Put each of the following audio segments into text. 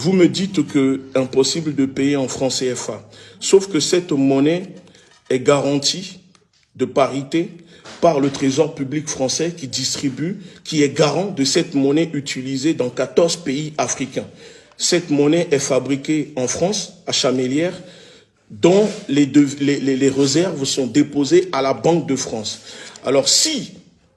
vous me dites que impossible de payer en francs CFA. Sauf que cette monnaie est garantie de parité par le Trésor public français qui distribue, qui est garant de cette monnaie utilisée dans 14 pays africains. Cette monnaie est fabriquée en France, à Chamélières, dont les réserves sont déposées à la Banque de France. Alors si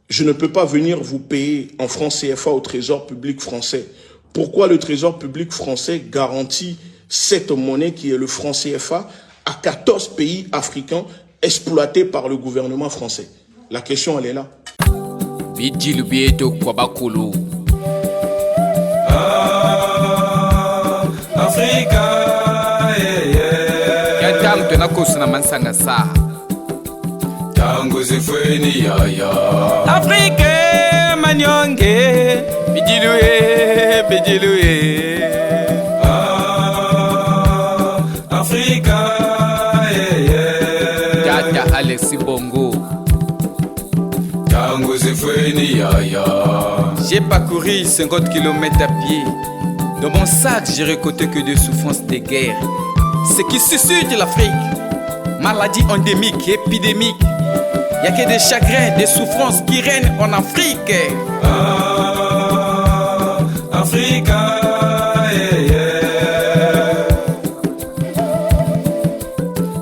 je ne peux pas venir vous payer en francs CFA au Trésor public français, pourquoi le Trésor public français garantit cette monnaie qui est le franc CFA à 14 pays africains exploités par le gouvernement français? La question, elle est là. Afrique manyonge bidiluye bidiluye Africa Tata Alexis Bongo Tango zefweni yaya. J'ai parcouru 50 km à pied. Dans mon sac j'ai récolté que des souffrances de guerre. Ce qui suscite l'Afrique, maladie endémique, épidémique. Y'a que des chagrins, des souffrances qui règnent en Afrique. Africa,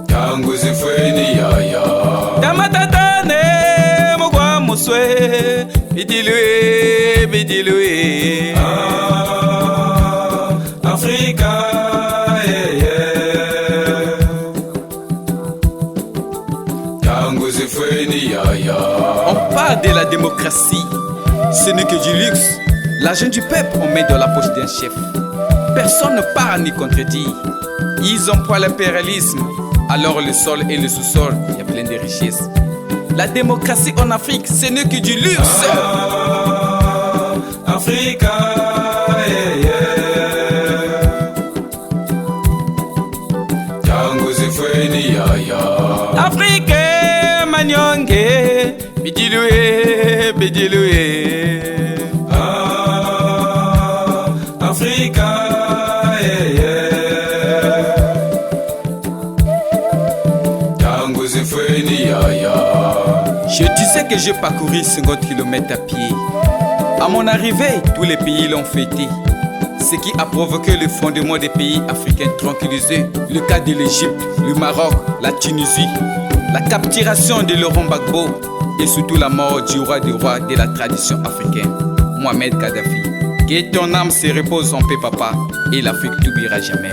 Tango zefweni yaya. Tamatatane mogwa muswe. Bidilwe, bidilwe. Africa. On parle de la démocratie, ce n'est que du luxe. L'argent du peuple, on met dans la poche d'un chef. Personne ne parle ni contredit. Ils emploient l'impérialisme. Alors le sol et le sous-sol, il y a plein de richesses. La démocratie en Afrique, ce n'est que du luxe. Africa, Afrique manyonge bidiluye bidiluye Africa. Je disais que j'ai parcouru 50 km à pied. À mon arrivée, tous les pays l'ont fêté. Ce qui a provoqué le fondement des pays africains tranquillisés. Le cas de l'Égypte, le Maroc, la Tunisie. La capturation de Laurent Gbagbo et surtout la mort du roi des rois de la tradition africaine, Mohamed Kadhafi. Que ton âme se repose en paix, papa, et l'Afrique t'oubliera jamais.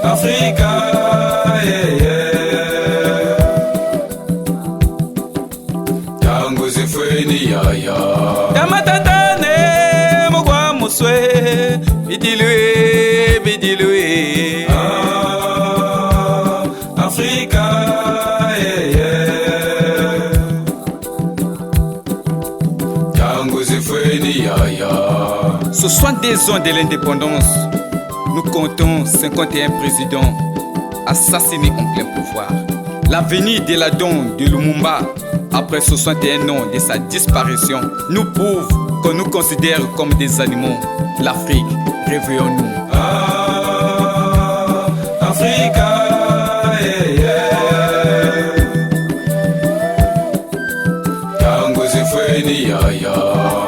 Africa, Tango zefweni yaya. Tamatatane mogwa muswe. Bidilwe, bidilwe. Africa, 62 ans de l'indépendance, nous comptons 51 présidents assassinés en plein pouvoir. L'avenir de la Don de Lumumba, après 61 ans de sa disparition, nous prouve qu'on nous considère comme des animaux. L'Afrique, réveillons-nous. Africa.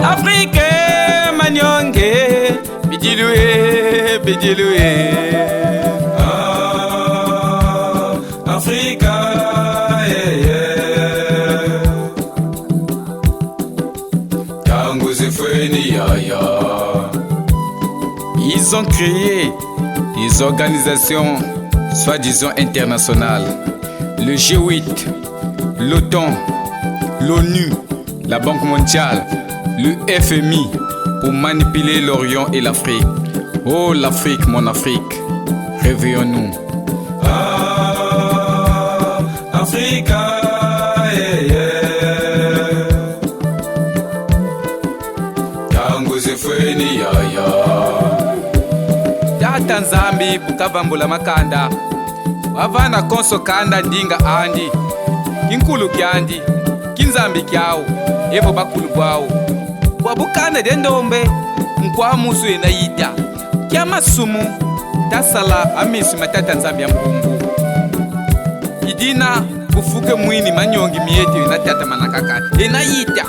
Afrique manyonge bidiluye bidiluye Africa. Tango zefweni yaya. Ils ont créé des organisations soi-disant internationales, le G8, l'OTAN, l'ONU, la Banque mondiale, le FMI, pour manipuler l'Orient et l'Afrique. Oh l'Afrique, mon Afrique, réveillons-nous. Africa, Tango zefweni yaya. Tata Nzambi bukavambula makanda. Wavana konso kanda ndinga andi. Kinkulu kyandi, kinzambi kyao, evo bakulu bwao. Wabukanda dendombe, nkwa musu ena yita kia masumu tasala amisi matata nzambi ya mbungu idina bufuke mwini manyongi mieti ena tata manakakati ena yita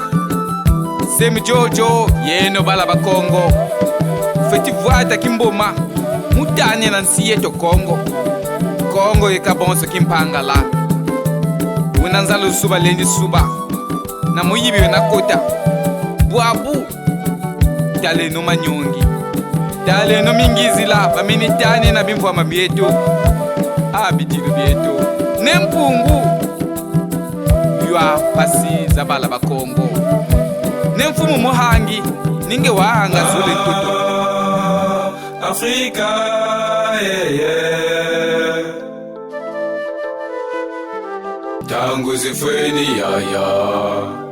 semi jojo yeno bala bakongo feti vuata kimboma mutane na nsi yeto Kongo Kongo ikabonso kimpangala unanzalo suba lendi suba na muyibi na kota buabu tale no manyongi tale no mingizila bamini tane na bimvwa mabieto abitilu bieto nempungu ywa pasi za bala bakongo nemfumu muhangi ninge wahanga zule tuto Africa, yeah, yeah. Tangu zifweni, yeah, yeah.